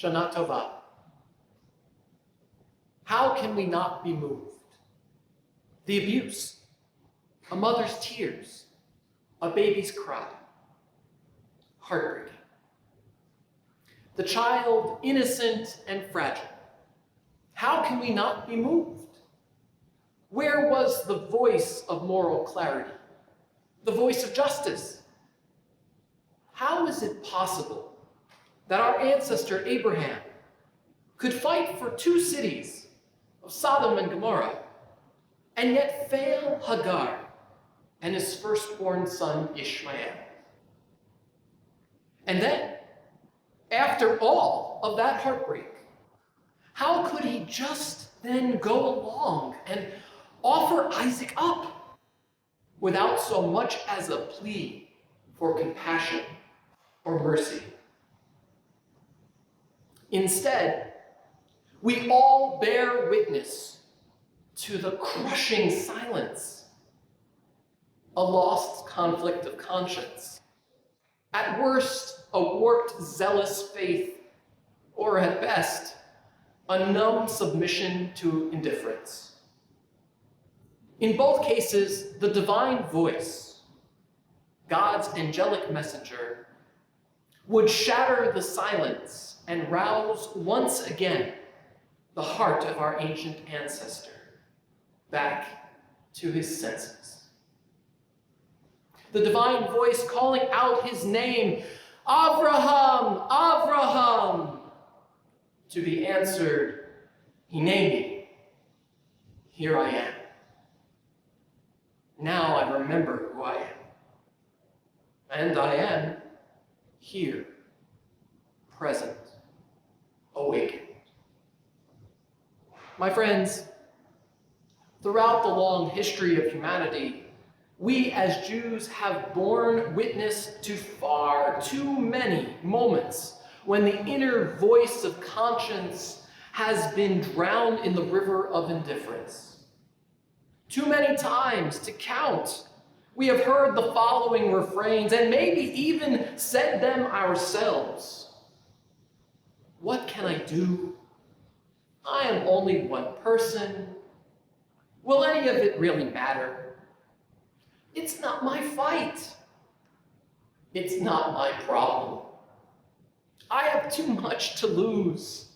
Shana Tova. How can we not be moved? The abuse, a mother's tears, a baby's cry, heartbreaking. The child, innocent and fragile. How can we not be moved? Where was the voice of moral clarity, the voice of justice? How is it possible that our ancestor Abraham could fight for 2 cities of Sodom and Gomorrah and yet fail Hagar and his firstborn son Ishmael? And then, after all of that heartbreak, how could he just then go along and offer Isaac up without so much as a plea for compassion or mercy? Instead, we all bear witness to the crushing silence, a lost conflict of conscience, at worst, a warped, zealous faith, or at best, a numb submission to indifference. In both cases, the divine voice, God's angelic messenger, would shatter the silence and rouse once again the heart of our ancient ancestor back to his senses. The divine voice calling out his name, Avraham, Avraham, to be answered, Hineni, here I am. Now I remember who I am. And I am here, present, awakened. My friends, throughout the long history of humanity, we as Jews have borne witness to far too many moments when the inner voice of conscience has been drowned in the river of indifference. Too many times to count, we have heard the following refrains and maybe even said them ourselves. What can I do? I am only one person. Will any of it really matter? It's not my fight. It's not my problem. I have too much to lose.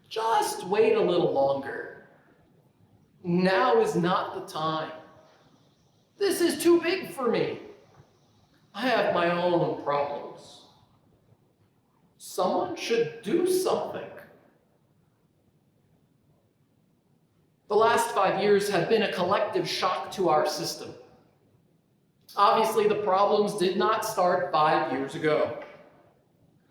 Just wait a little longer. Now is not the time. This is too big for me. I have my own problems. Someone should do something. The last 5 years have been a collective shock to our system. Obviously, the problems did not start 5 years ago.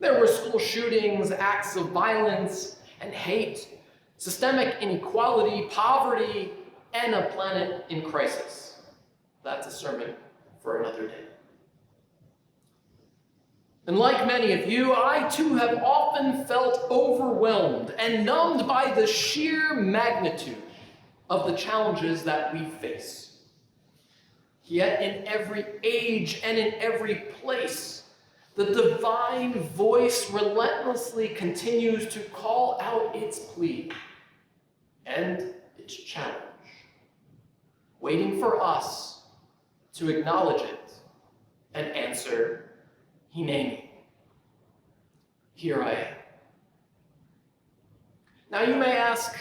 There were school shootings, acts of violence and hate, systemic inequality, poverty, and a planet in crisis. That's a sermon for another day. And like many of you, I too have often felt overwhelmed and numbed by the sheer magnitude of the challenges that we face. Yet in every age and in every place, the divine voice relentlessly continues to call out its plea and its challenge, waiting for us to acknowledge it and answer, Hineni, here I am. Now you may ask,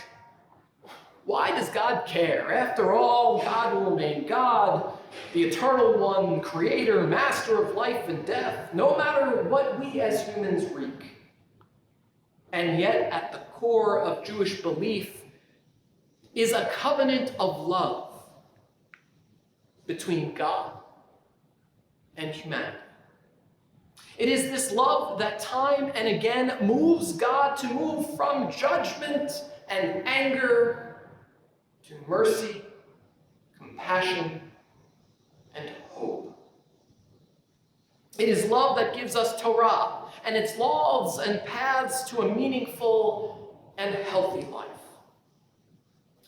why does God care? After all, God will remain God, the eternal one, creator, master of life and death, no matter what we as humans wreak. And yet, at the core of Jewish belief is a covenant of love between God and humanity. It is this love that time and again moves God to move from judgment and anger to mercy, compassion, and hope. It is love that gives us Torah and its laws and paths to a meaningful and healthy life.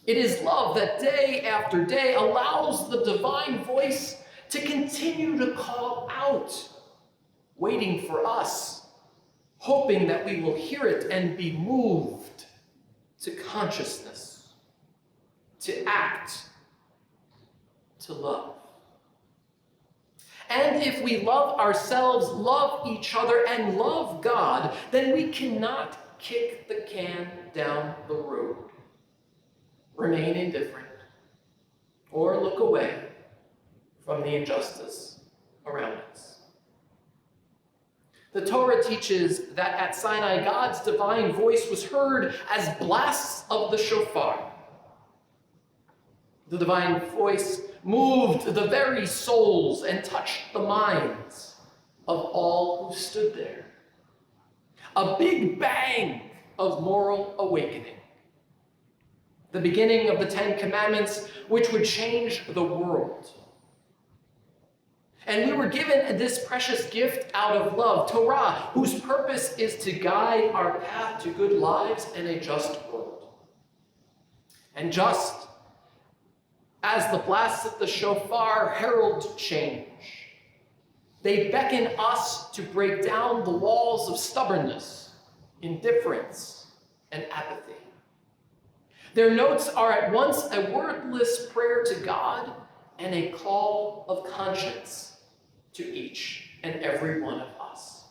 It is love that day after day allows the divine voice to continue to call out, waiting for us, hoping that we will hear it and be moved to consciousness, to act, to love. And if we love ourselves, love each other, and love God, then we cannot kick the can down the road, remain indifferent, or look away from the injustice around us. The Torah teaches that at Sinai, God's divine voice was heard as blasts of the shofar. The divine voice moved the very souls and touched the minds of all who stood there. A big bang of moral awakening. The beginning of the Ten Commandments, which would change the world. And we were given this precious gift out of love, Torah, whose purpose is to guide our path to good lives and a just world. And just as the blasts of the shofar herald change, they beckon us to break down the walls of stubbornness, indifference, and apathy. Their notes are at once a wordless prayer to God and a call of conscience to each and every one of us.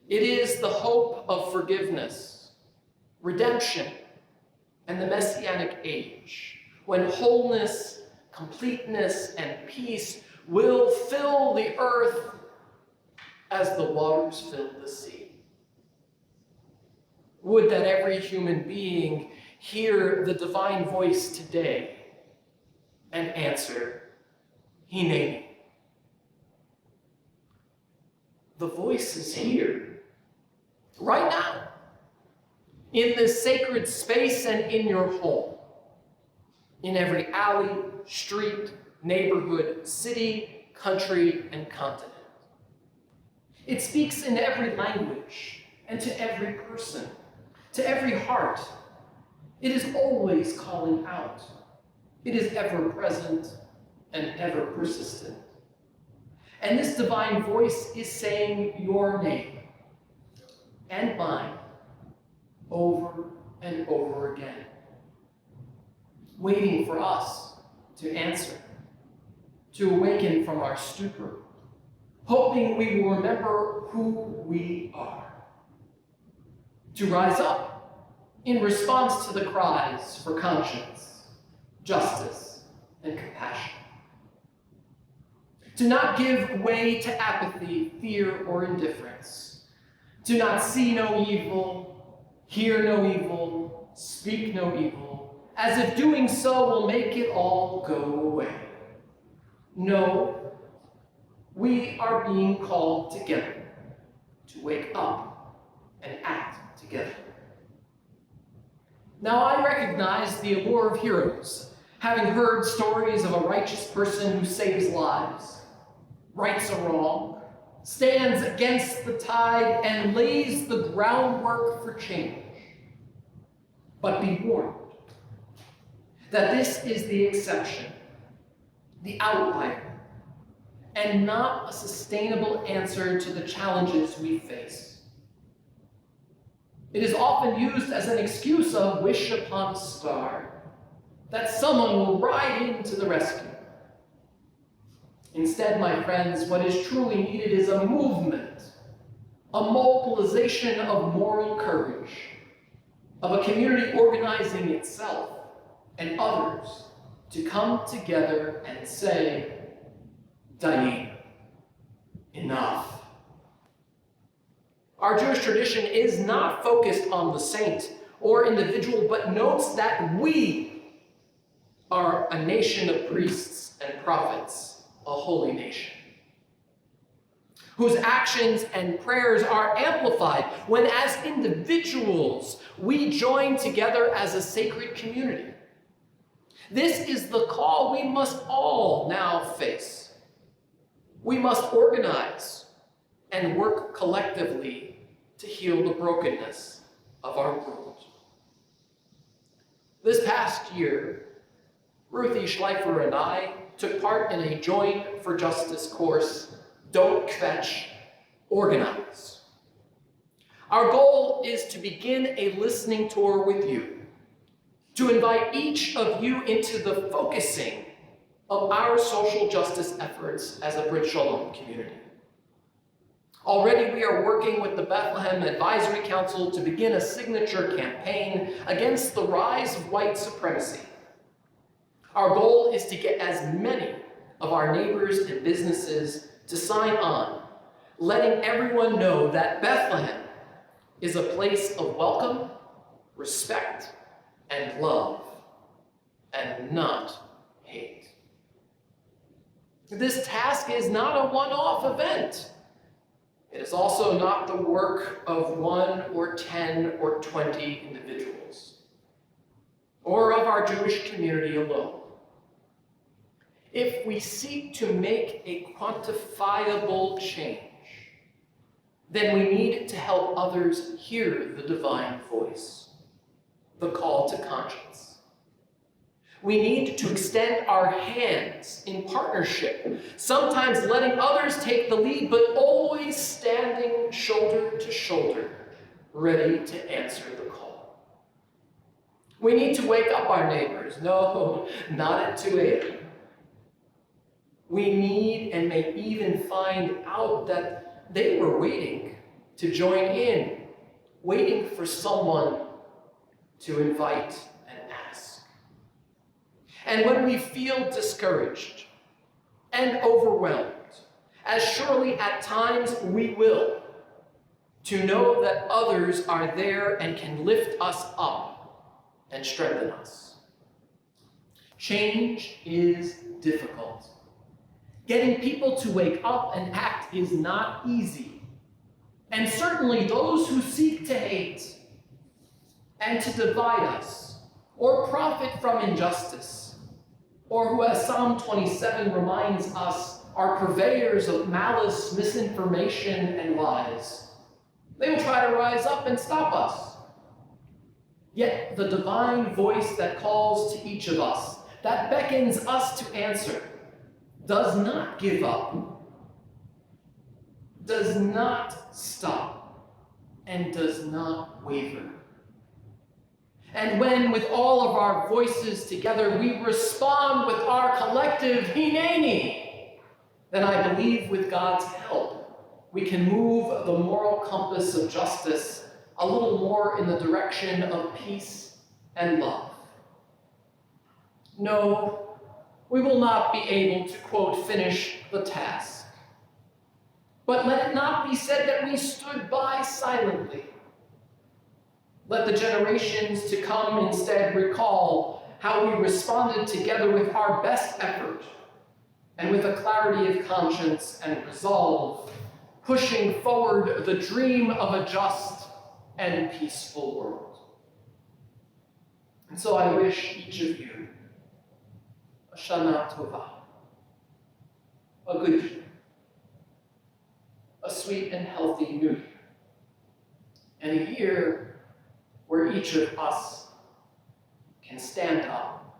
It is the hope of forgiveness, redemption, and the Messianic age, when wholeness, completeness, and peace will fill the earth as the waters fill the sea. Would that every human being hear the divine voice today and answer, Hineni. The voice is here, right now, in this sacred space and in your home, in every alley, street, neighborhood, city, country, and continent. It speaks in every language and to every person, to every heart. It is always calling out. It is ever present and ever persistent. And this divine voice is saying your name and mine over and over again, waiting for us to answer, to awaken from our stupor, hoping we will remember who we are, to rise up in response to the cries for conscience, justice, and compassion. To not give way to apathy, fear, or indifference. To not see no evil, hear no evil, speak no evil, as if doing so will make it all go away. No, we are being called together to wake up and act together. Now I recognize the allure of heroes, having heard stories of a righteous person who saves lives, rights a wrong, stands against the tide, and lays the groundwork for change. But be warned that this is the exception, the outlier, and not a sustainable answer to the challenges we face. It is often used as an excuse of wish upon a star, that someone will ride in to the rescue. Instead, my friends, what is truly needed is a movement, a mobilization of moral courage, of a community organizing itself and others to come together and say, Dayin, enough. Our Jewish tradition is not focused on the saint or individual, but notes that we are a nation of priests and prophets, a holy nation, whose actions and prayers are amplified when, as individuals, we join together as a sacred community. This is the call we must all now face. We must organize and work collectively to heal the brokenness of our world. This past year, Ruthie Schleifer and I took part in a Join for Justice course, Don't Kvetch, Organize, Our goal is to begin a listening tour with you, to invite each of you into the focusing of our social justice efforts as a Brit Shalom community. Already we are working with the Bethlehem Advisory Council to begin a signature campaign against the rise of white supremacy. Our goal is to get as many of our neighbors and businesses to sign on, letting everyone know that Bethlehem is a place of welcome, respect, and love, and not hate. This task is not a one-off event. It is also not the work of 1 or 10 or 20 individuals, or of our Jewish community alone. If we seek to make a quantifiable change, then we need to help others hear the divine voice, the call to conscience. We need to extend our hands in partnership, sometimes letting others take the lead, but always standing shoulder to shoulder, ready to answer the call. We need to wake up our neighbors. No, not at 2 a.m. We need and may even find out that they were waiting to join in, waiting for someone to invite and ask. And when we feel discouraged and overwhelmed, as surely at times we will, to know that others are there and can lift us up and strengthen us. Change is difficult. Getting people to wake up and act is not easy. And certainly those who seek to hate and to divide us or profit from injustice, or who, as Psalm 27 reminds us, are purveyors of malice, misinformation, and lies, they will try to rise up and stop us. Yet the divine voice that calls to each of us, that beckons us to answer, does not give up, does not stop, and does not waver. And when, with all of our voices together, we respond with our collective Hineni, then I believe with God's help, we can move the moral compass of justice a little more in the direction of peace and love. No, we will not be able to, quote, finish the task. But let it not be said that we stood by silently. Let the generations to come instead recall how we responded together with our best effort and with a clarity of conscience and resolve, pushing forward the dream of a just and peaceful world. And so I wish each of you HaShanah Tovah, a good year, a sweet and healthy new year, and a year where each of us can stand up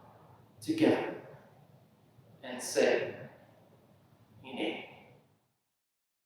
together and say, Hineni.